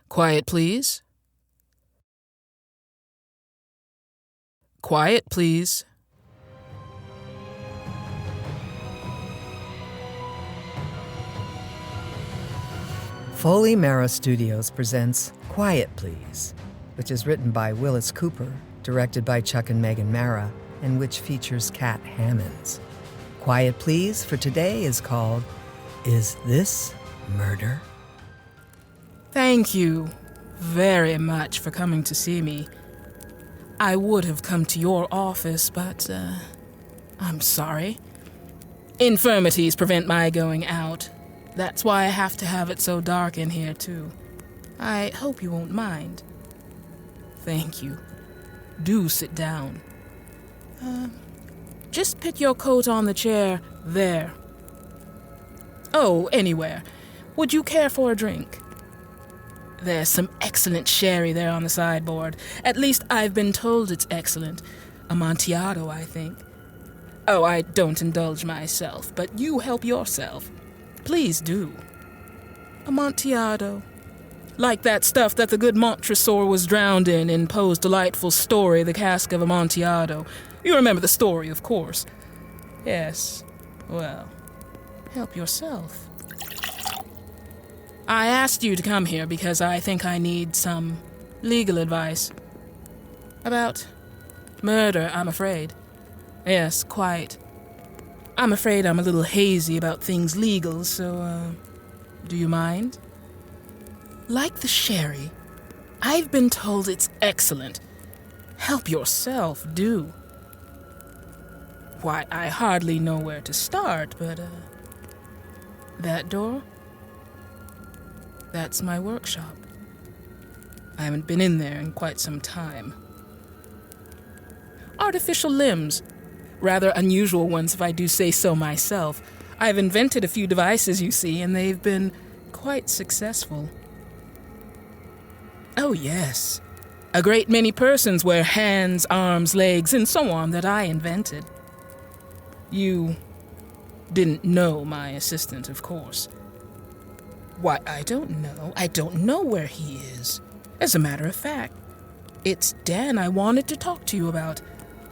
Quiet, please. Quiet, please. Foley Marra Studios presents Quiet Please, which is written by Willis Cooper, directed by Chuck and Megan Marra, and which features Kat Hammons. Quiet Please for today is called, Is This Murder? Thank you very much for coming to see me. I would have come to your office, but, I'm sorry. Infirmities prevent my going out. That's why I have to have it so dark in here, too. I hope you won't mind. Thank you. Do sit down. Just put your coat on the chair there. Oh, anywhere. Would you care for a drink? There's some excellent sherry there on the sideboard. At least I've been told it's excellent. Amontillado, I think. Oh, I don't indulge myself, but you help yourself. Please do. Amontillado. Like that stuff that the good Montresor was drowned in Poe's delightful story, The Cask of Amontillado. You remember the story, of course. Yes. Well, help yourself. I asked you to come here because I think I need some legal advice. About murder, I'm afraid. Yes, quite. I'm afraid I'm a little hazy about things legal, so, do you mind? Like the sherry, I've been told it's excellent. Help yourself, do. Why, I hardly know where to start, but, that door? That's my workshop. I haven't been in there in quite some time. Artificial limbs. Rather unusual ones, if I do say so myself. I've invented a few devices, you see, and they've been quite successful. Oh, yes. A great many persons wear hands, arms, legs, and so on that I invented. You didn't know my assistant, of course. Why, I don't know. I don't know where he is. As a matter of fact, it's Dan I wanted to talk to you about.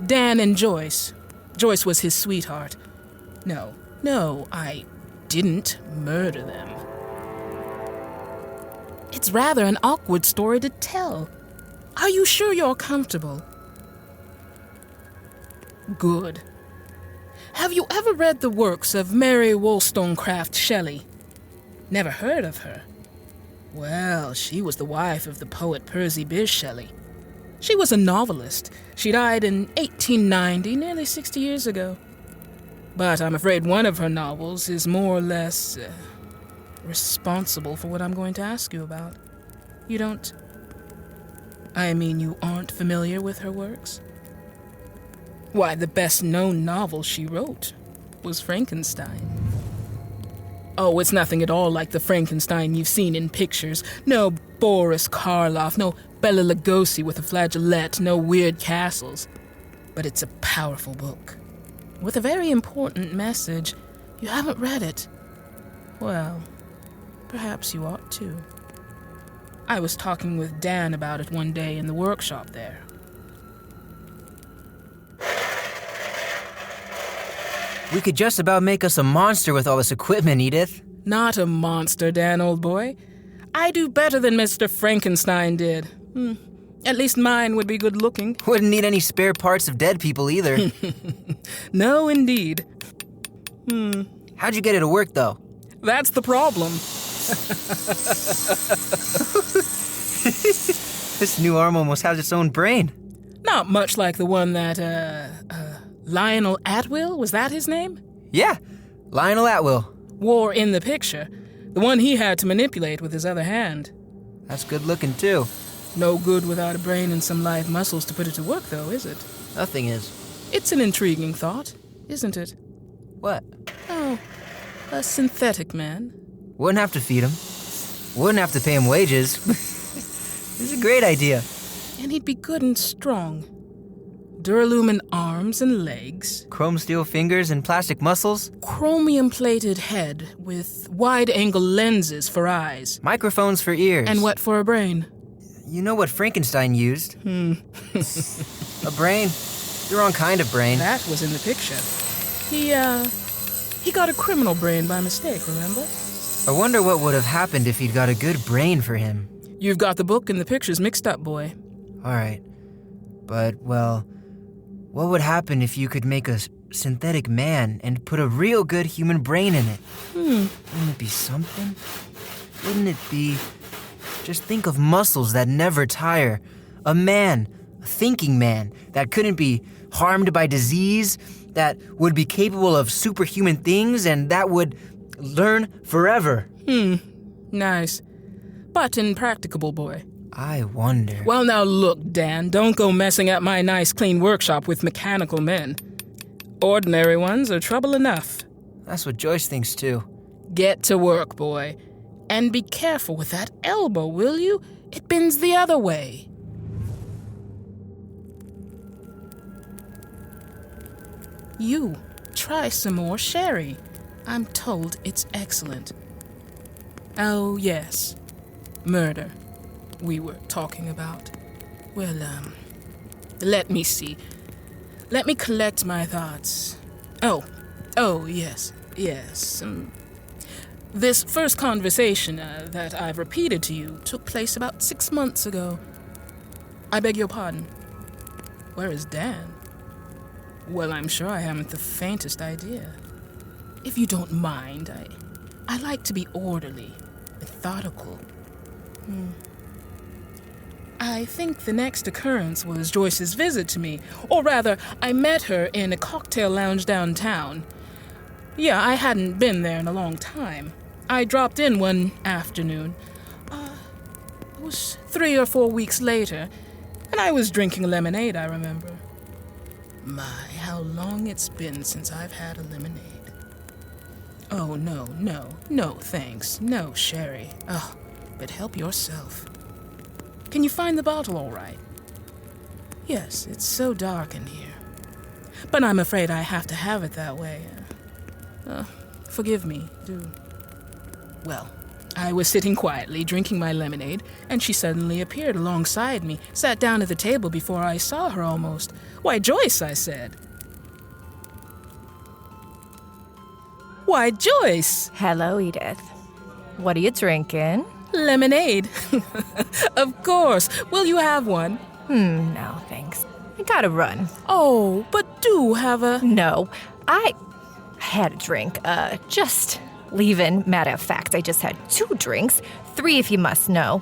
Dan and Joyce. Joyce was his sweetheart. No, I didn't murder them. It's rather an awkward story to tell. Are you sure you're comfortable? Good. Have you ever read the works of Mary Wollstonecraft Shelley? Never heard of her? Well, she was the wife of the poet Percy Bysshe Shelley. She was a novelist. She died in 1890, nearly 60 years ago. But I'm afraid one of her novels is more or less responsible for what I'm going to ask you about. You aren't familiar with her works? Why, the best-known novel she wrote was Frankenstein. Oh, it's nothing at all like the Frankenstein you've seen in pictures. No Boris Karloff, no Bela Lugosi with a flageolet, no weird castles. But it's a powerful book, with a very important message. You haven't read it? Well, perhaps you ought to. I was talking with Dan about it one day in the workshop there. We could just about make us a monster with all this equipment, Edith. Not a monster, Dan, old boy. I do better than Mr. Frankenstein did. At least mine would be good looking. Wouldn't need any spare parts of dead people either. No, indeed. How'd you get it to work, though? That's the problem. This new arm almost has its own brain. Not much like the one that, Lionel Atwill, was that his name? Yeah, Lionel Atwill. Wore in the picture. The one he had to manipulate with his other hand. That's good looking, too. No good without a brain and some live muscles to put it to work, though, is it? Nothing is. It's an intriguing thought, isn't it? What? Oh, a synthetic man. Wouldn't have to feed him. Wouldn't have to pay him wages. It's a great idea. And he'd be good and strong. Duralumin arms, arms and legs. Chrome steel fingers and plastic muscles? Chromium-plated head with wide-angle lenses for eyes. Microphones for ears. And what for a brain? You know what Frankenstein used? A brain. The wrong kind of brain. That was in the picture. He got a criminal brain by mistake, remember? I wonder what would have happened if he'd got a good brain for him. You've got the book and the pictures mixed up, boy. All right. But, well, what would happen if you could make a synthetic man and put a real good human brain in it? Wouldn't it be something? Wouldn't it be... Just think of muscles that never tire. A man, a thinking man, that couldn't be harmed by disease, that would be capable of superhuman things, and that would learn forever. Nice. But impracticable, boy. I wonder... Well, now look, Dan, don't go messing up my nice, clean workshop with mechanical men. Ordinary ones are trouble enough. That's what Joyce thinks, too. Get to work, boy. And be careful with that elbow, will you? It bends the other way. You, try some more sherry. I'm told it's excellent. Oh, yes. Murder. We were talking about. Well, let me see. Let me collect my thoughts. Oh, yes. This first conversation that I've repeated to you took place about 6 months ago. I beg your pardon. Where is Dan? Well, I'm sure I haven't the faintest idea. If you don't mind, I like to be orderly, methodical. I think the next occurrence was Joyce's visit to me. Or rather, I met her in a cocktail lounge downtown. Yeah, I hadn't been there in a long time. I dropped in one afternoon. It was 3 or 4 weeks later, and I was drinking lemonade, I remember. My, how long it's been since I've had a lemonade. Oh, no, thanks. No sherry. Oh, but help yourself. Can you find the bottle all right? Yes, it's so dark in here. But I'm afraid I have to have it that way. Forgive me, do. Well, I was sitting quietly, drinking my lemonade, and she suddenly appeared alongside me, sat down at the table before I saw her almost. Why, Joyce, I said. Why, Joyce! Hello, Edith. What are you drinking? Lemonade. Of course. Will you have one? No, thanks. I gotta run. Oh, but do have a... No, I had a drink. Just leaving. Matter of fact, I just had 2 drinks. 3 if you must know.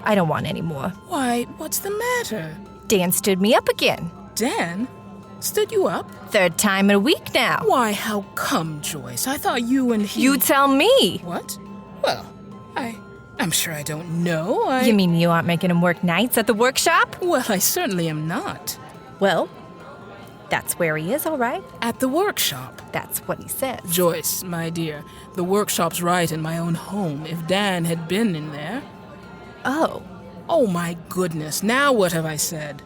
I don't want any more. Why, what's the matter? Dan stood me up again. Dan? Stood you up? 3rd time in a week now. Why, how come, Joyce? I thought you and he... You tell me. What? Well, I'm sure I don't know. You mean you aren't making him work nights at the workshop? Well, I certainly am not. Well, that's where he is, all right. At the workshop. That's what he says. Joyce, my dear, the workshop's right in my own home. If Dan had been in there... Oh. Oh, my goodness. Now what have I said?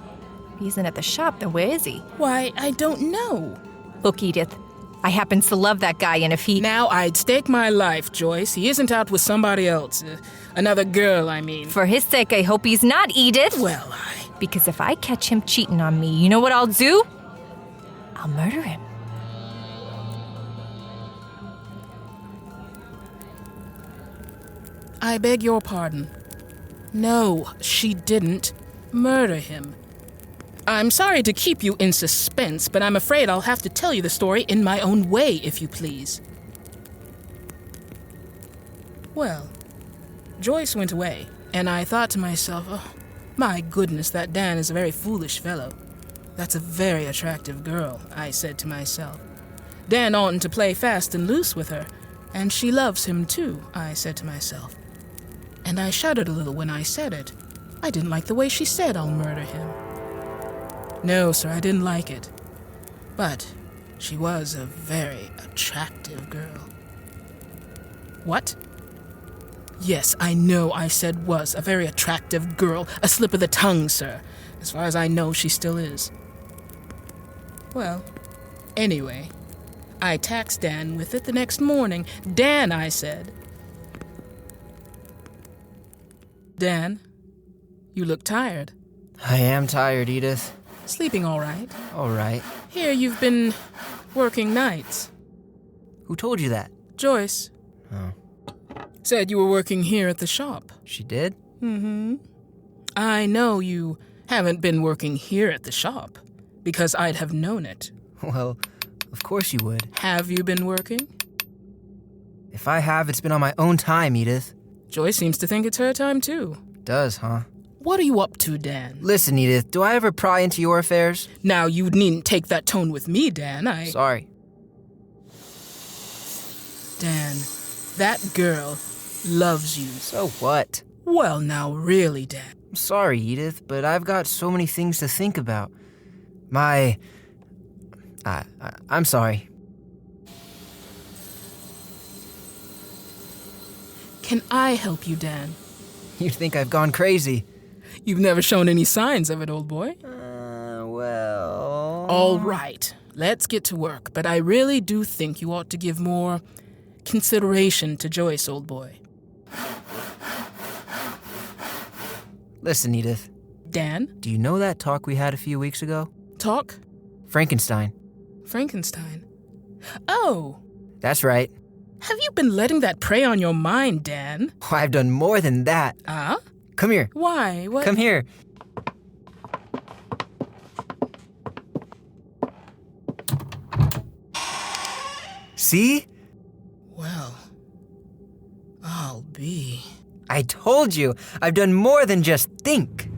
If he isn't at the shop, then where is he? Why, I don't know. Look, Edith, I happen to love that guy, and if he... Now, I'd stake my life, Joyce. He isn't out with somebody else. Another girl, I mean. For his sake, I hope he's not, Edith. Well, Because if I catch him cheating on me, you know what I'll do? I'll murder him. I beg your pardon. No, she didn't murder him. I'm sorry to keep you in suspense, but I'm afraid I'll have to tell you the story in my own way, if you please. Well, Joyce went away, and I thought to myself, oh, my goodness, that Dan is a very foolish fellow. That's a very attractive girl, I said to myself. Dan oughtn't to play fast and loose with her, and she loves him too, I said to myself. And I shuddered a little when I said it. I didn't like the way she said, I'll murder him. No, sir, I didn't like it. But she was a very attractive girl. What? Yes, I know I said was a very attractive girl. A slip of the tongue, sir. As far as I know, she still is. Well, anyway, I taxed Dan with it the next morning. Dan, I said. Dan, you look tired. I am tired, Edith. Sleeping all right? All right. Here you've been working nights. Who told you that? Joyce. Oh. Said you were working here at the shop. She did? Mm-hmm. I know you haven't been working here at the shop, because I'd have known it. Well, of course you would. Have you been working? If I have, it's been on my own time, Edith. Joyce seems to think it's her time, too. Does, huh? What are you up to, Dan? Listen, Edith, do I ever pry into your affairs? Now, you needn't take that tone with me, Dan. Sorry. Dan, that girl loves you. So what? Well, now, really, Dan. I'm sorry, Edith, but I've got so many things to think about. I'm sorry. Can I help you, Dan? You think I've gone crazy? You've never shown any signs of it, old boy. Well... All right, let's get to work, but I really do think you ought to give more consideration to Joyce, old boy. Listen, Edith. Dan? Do you know that talk we had a few weeks ago? Talk? Frankenstein. Frankenstein. Oh! That's right. Have you been letting that prey on your mind, Dan? Oh, I've done more than that. Ah? Come here. Why? What? Come here. See? Well, I'll be... I told you, I've done more than just think.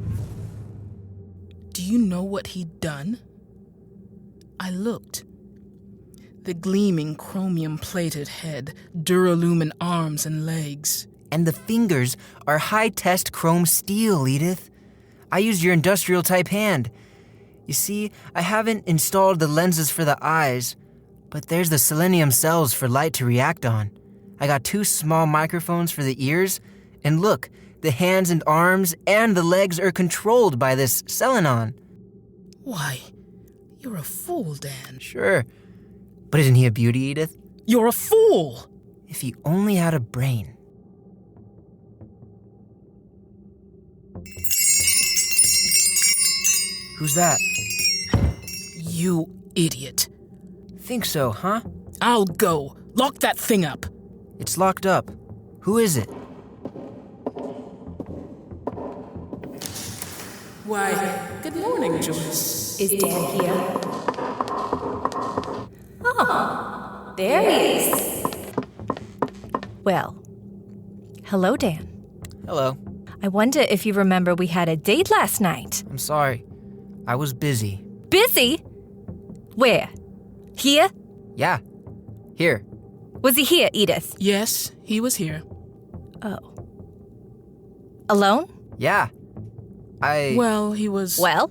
Do you know what he'd done? I looked. The gleaming chromium-plated head, duralumin arms and legs. And the fingers are high-test chrome steel, Edith. I used your industrial-type hand. You see, I haven't installed the lenses for the eyes, but there's the selenium cells for light to react on. I got 2 small microphones for the ears, and look, the hands and arms and the legs are controlled by this selenon. Why, you're a fool, Dan. Sure. But isn't he a beauty, Edith? You're a fool! If he only had a brain. Who's that? You idiot. Think so, huh? I'll go. Lock that thing up. It's locked up. Who is it? Why, good morning, Joyce. Is Dan here? Oh, there he is. Well, hello, Dan. Hello. I wonder if you remember we had a date last night. I'm sorry. I was busy. Busy? Where? Here? Yeah. Here. Was he here, Edith? Yes, he was here. Oh. Alone? Yeah. Well, he was... Well?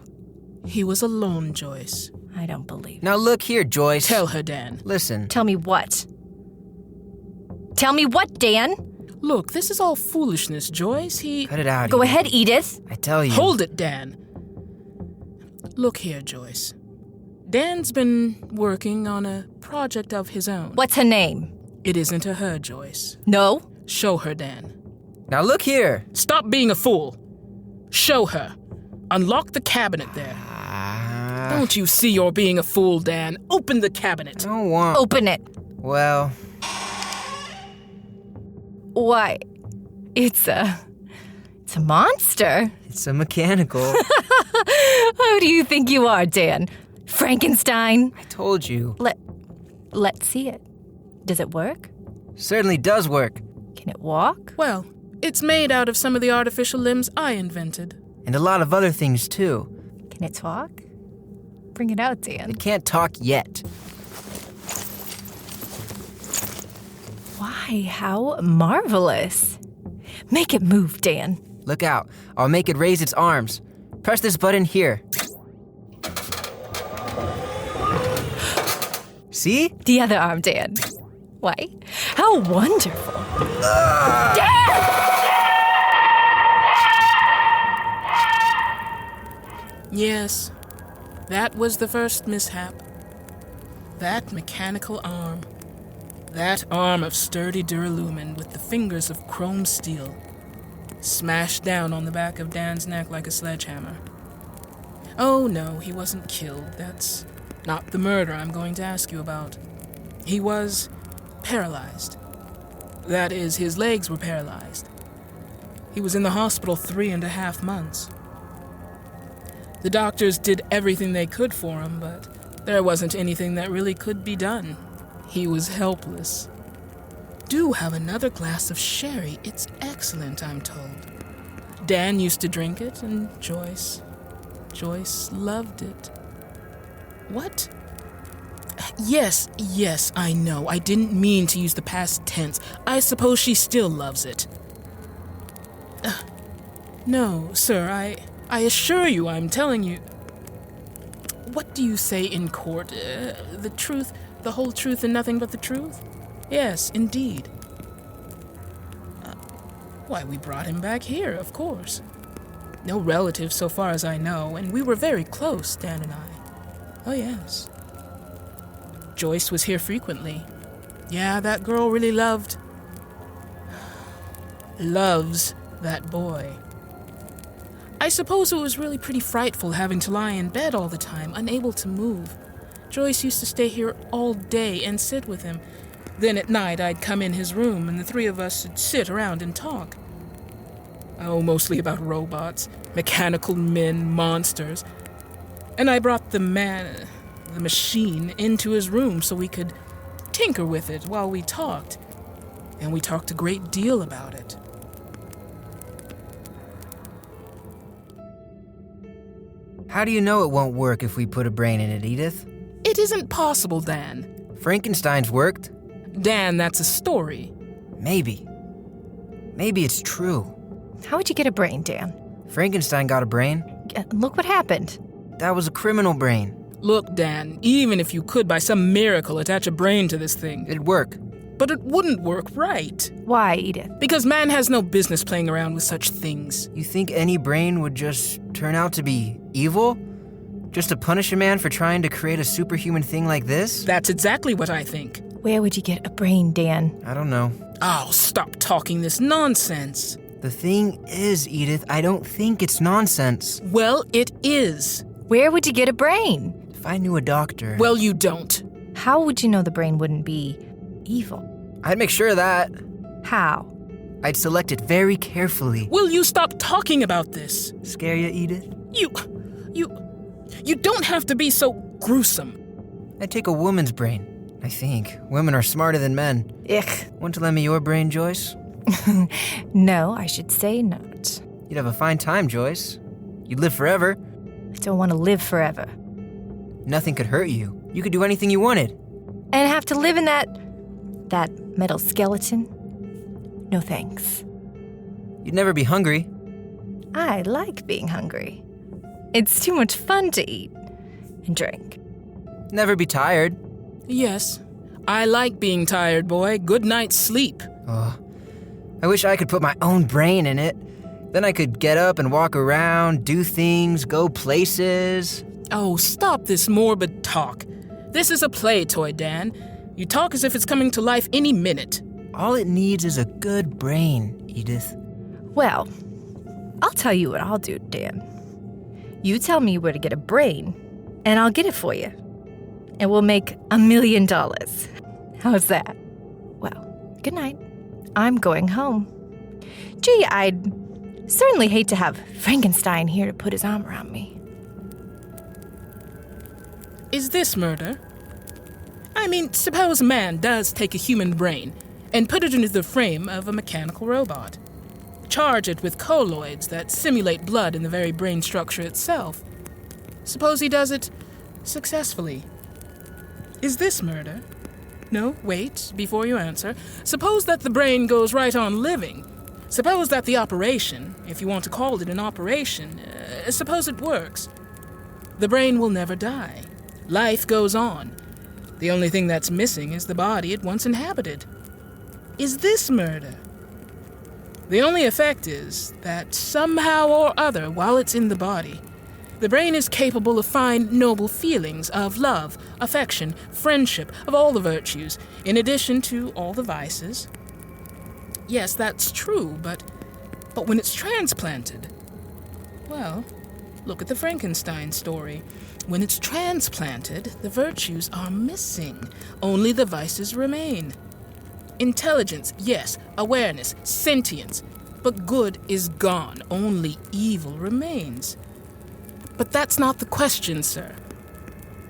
He was alone, Joyce. I don't believe it. Now look here, Joyce. Tell her, Dan. Listen. Tell me what? Tell me what, Dan? Look, this is all foolishness, Joyce. Cut it out. Go Edith. ahead, Edith. I tell you. Hold it, Dan. Look here, Joyce. Dan's been working on a project of his own. What's her name? It isn't a her, Joyce. No? Show her, Dan. Now look here. Stop being a fool. Show her. Unlock the cabinet there. Don't you see you're being a fool, Dan? Open the cabinet. I don't want... Open it. Well... Why? It's a monster. It's a mechanical. Who do you think you are, Dan? Frankenstein? I told you. Let's see it. Does it work? Certainly does work. Can it walk? Well, it's made out of some of the artificial limbs I invented. And a lot of other things, too. Can it talk? Bring it out, Dan. It can't talk yet. Why, how marvelous. Make it move, Dan. Look out. I'll make it raise its arms. Press this button here. See? The other arm, Dan. Why? How wonderful. Dan! Yes, that was the first mishap. That mechanical arm. That arm of sturdy duralumin with the fingers of chrome steel. Smashed down on the back of Dan's neck like a sledgehammer. Oh no, he wasn't killed. That's not the murder I'm going to ask you about. He was paralyzed. That is, his legs were paralyzed. He was in the hospital 3.5 months. The doctors did everything they could for him, but there wasn't anything that really could be done. He was helpless. Do have another glass of sherry. It's excellent, I'm told. Dan used to drink it, and Joyce loved it. What? Yes, I know. I didn't mean to use the past tense. I suppose she still loves it. No, sir, I assure you I'm telling you. What do you say in court? The truth, the whole truth, and nothing but the truth? Yes, indeed. Why, we brought him back here, of course. No relatives so far as I know, and we were very close, Dan and I. Oh, yes. Joyce was here frequently. Yeah, that girl really loves that boy. I suppose it was really pretty frightful having to lie in bed all the time, unable to move. Joyce used to stay here all day and sit with him. Then at night I'd come in his room and the three of us would sit around and talk. Oh, mostly about robots, mechanical men, monsters. And I brought the machine into his room so we could tinker with it while we talked. And we talked a great deal about it. How do you know it won't work if we put a brain in it, Edith? It isn't possible, Dan. Frankenstein's worked. Dan, that's a story. Maybe. Maybe it's true. How would you get a brain, Dan? Frankenstein got a brain. Look what happened. That was a criminal brain. Look, Dan, even if you could by some miracle attach a brain to this thing... It'd work. But it wouldn't work right. Why, Edith? Because man has no business playing around with such things. You think any brain would just turn out to be evil? Just to punish a man for trying to create a superhuman thing like this? That's exactly what I think. Where would you get a brain, Dan? I don't know. Oh, stop talking this nonsense. The thing is, Edith, I don't think it's nonsense. Well, it is. Where would you get a brain? If I knew a doctor... Well, you don't. How would you know the brain wouldn't be evil? I'd make sure of that. How? I'd select it very carefully. Will you stop talking about this? Scare you, Edith? You don't have to be so gruesome. I'd take a woman's brain, I think. Women are smarter than men. Ugh. Want to lend me your brain, Joyce? No, I should say not. You'd have a fine time, Joyce. You'd live forever. I don't want to live forever. Nothing could hurt you. You could do anything you wanted. And have to live in that metal skeleton? No thanks. You'd never be hungry. I like being hungry. It's too much fun to eat and drink. Never be tired. Yes, I like being tired, boy. Good night's sleep. Oh, I wish I could put my own brain in it. Then I could get up and walk around, do things, go places. Oh, stop this morbid talk. This is a play toy, Dan. You talk as if it's coming to life any minute. All it needs is a good brain, Edith. Well, I'll tell you what I'll do, Dan. You tell me where to get a brain, and I'll get it for you. And we'll make $1 million. How's that? Well, good night. I'm going home. Gee, I'd certainly hate to have Frankenstein here to put his arm around me. Is this murder? I mean, suppose man does take a human brain and put it into the frame of a mechanical robot. Charge it with colloids that simulate blood in the very brain structure itself. Suppose he does it successfully. Is this murder? No, wait, before you answer. Suppose that the brain goes right on living. Suppose that the operation, if you want to call it an operation, suppose it works. The brain will never die. Life goes on. The only thing that's missing is the body it once inhabited. Is this murder? The only effect is that somehow or other, while it's in the body The brain is capable of fine, noble feelings of love, affection, friendship, of all the virtues, in addition to all the vices. Yes, that's true, but when it's transplanted, well, look at the Frankenstein story. When it's transplanted, the virtues are missing. Only the vices remain. Intelligence, yes. Awareness, sentience. But good is gone. Only evil remains. But that's not the question, sir.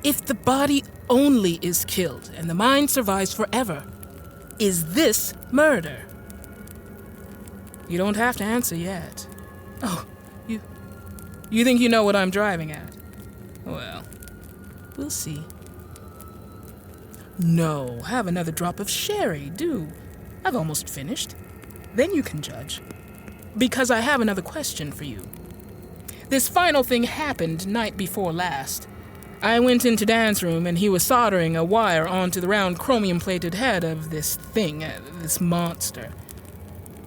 If the body only is killed and the mind survives forever, is this murder? You don't have to answer yet. Oh, you think you know what I'm driving at? Well, we'll see. No, have another drop of sherry, do. I've almost finished. Then you can judge. Because I have another question for you. This final thing happened night before last. I went into Dan's room and he was soldering a wire onto the round chromium-plated head of this thing, this monster.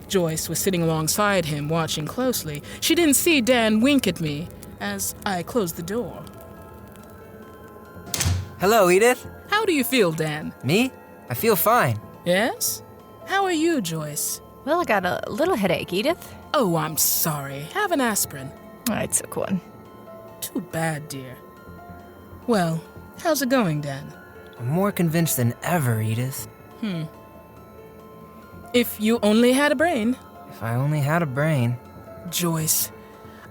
Joyce was sitting alongside him, watching closely. She didn't see Dan wink at me as I closed the door. Hello, Edith. How do you feel, Dan? Me? I feel fine. Yes? How are you, Joyce? Well, I got a little headache, Edith. Oh, I'm sorry. Have an aspirin. I took one. Too bad, dear. Well, how's it going, Dan? I'm more convinced than ever, Edith. If you only had a brain. If I only had a brain. Joyce,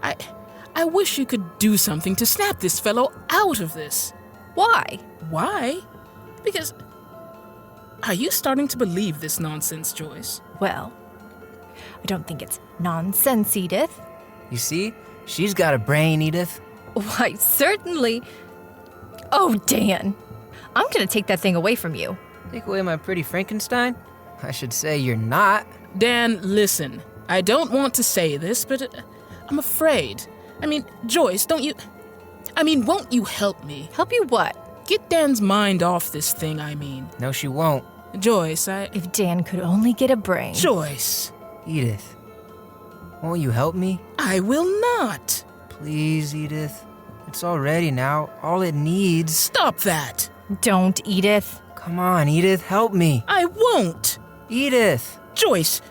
I wish you could do something to snap this fellow out of this. Why? Why? Because... Are you starting to believe this nonsense, Joyce? Well, I don't think it's nonsense, Edith. You see? She's got a brain, Edith. Why, certainly. Oh, Dan. I'm going to take that thing away from you. Take away my pretty Frankenstein? I should say you're not. Dan, listen. I don't want to say this, but I'm afraid. Joyce, won't you help me? Help you what? Get Dan's mind off this thing, No, she won't. Joyce, If Dan could only get a brain. Joyce! Edith, won't you help me? I will not! Please, Edith. It's all ready now. All it needs... Stop that! Don't, Edith. Come on, Edith, help me. I won't! Edith! Joyce!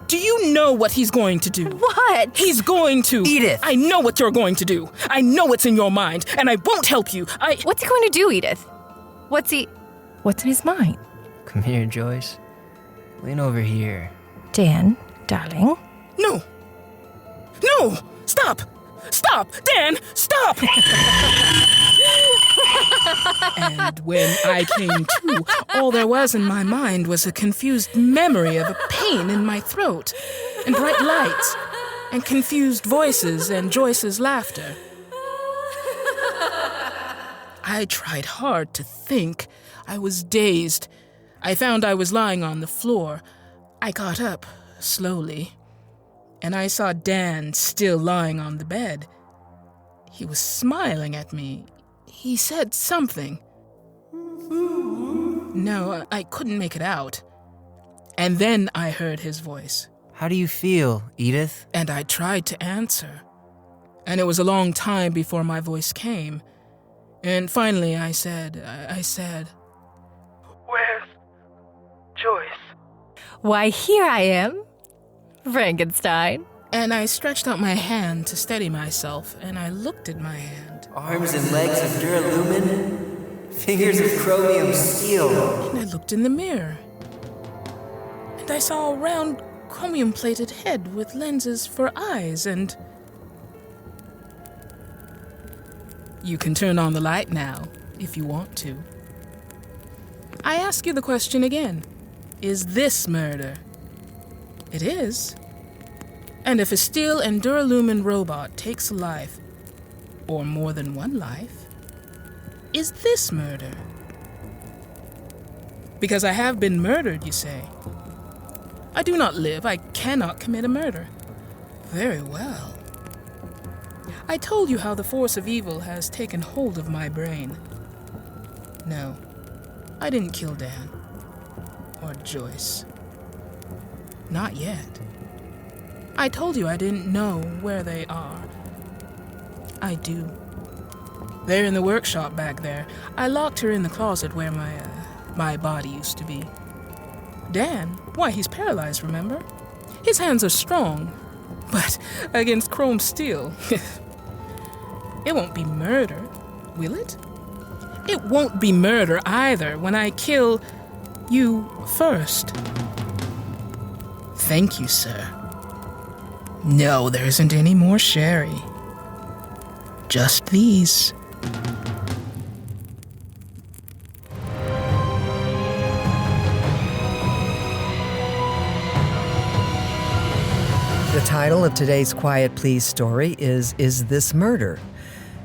Do you know what he's going to do? What? He's going to... Edith! I know what you're going to do. I know what's in your mind, and I won't help you. What's he going to do, Edith? What's in his mind? Come here, Joyce. Lean over here. Dan, darling. No! No! Stop! Stop! Dan, stop! And when I came to, all there was in my mind was a confused memory of a pain in my throat, and bright lights, and confused voices, and Joyce's laughter. I tried hard to think. I was dazed. I found I was lying on the floor. I got up, slowly, and I saw Dan still lying on the bed. He was smiling at me. He said something. No, I couldn't make it out. And then I heard his voice. How do you feel, Edith? And I tried to answer. And it was a long time before my voice came. And finally I said, Where's Joyce? Why, here I am, Frankenstein. And I stretched out my hand to steady myself, and I looked at my hand. Arms and legs of duralumin, fingers of chromium steel. And I looked in the mirror. And I saw a round chromium-plated head with lenses for eyes, and... You can turn on the light now, if you want to. I ask you the question again. Is this murder? It is. And if a steel and duralumin robot takes a life, or more than one life, is this murder? Because I have been murdered, you say. I do not live. I cannot commit a murder. Very well. I told you how the force of evil has taken hold of my brain. No, I didn't kill Dan. Or Joyce. Not yet. I told you I didn't know where they are. I do. They're in the workshop back there. I locked her in the closet where my body used to be. Dan, why, he's paralyzed, remember? His hands are strong, but against chrome steel. It won't be murder, will it? It won't be murder either when I kill you first. Thank you, sir. No, there isn't any more sherry. Just these. The title of today's Quiet Please story is This Murder?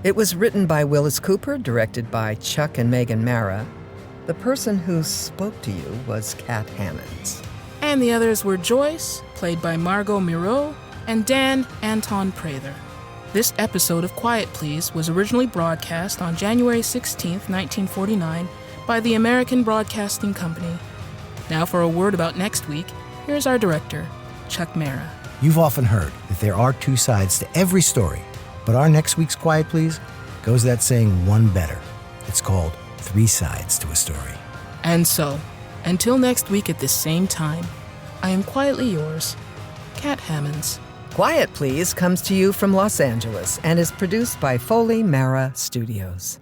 It was written by Willis Cooper, directed by Chuck and Megan Marra. The person who spoke to you was Kat Hammons. And the others were Joyce, played by Margot Miro, and Dan Anton Prather. This episode of Quiet Please was originally broadcast on January 16, 1949, by the American Broadcasting Company. Now for a word about next week, here's our director, Chuck Marra. You've often heard that there are two sides to every story, but our next week's Quiet Please goes that saying one better. It's called Three Sides to a Story. And so, until next week at this same time, I am quietly yours, Kat Hammons. Quiet Please comes to you from Los Angeles and is produced by Foley Marra Studios.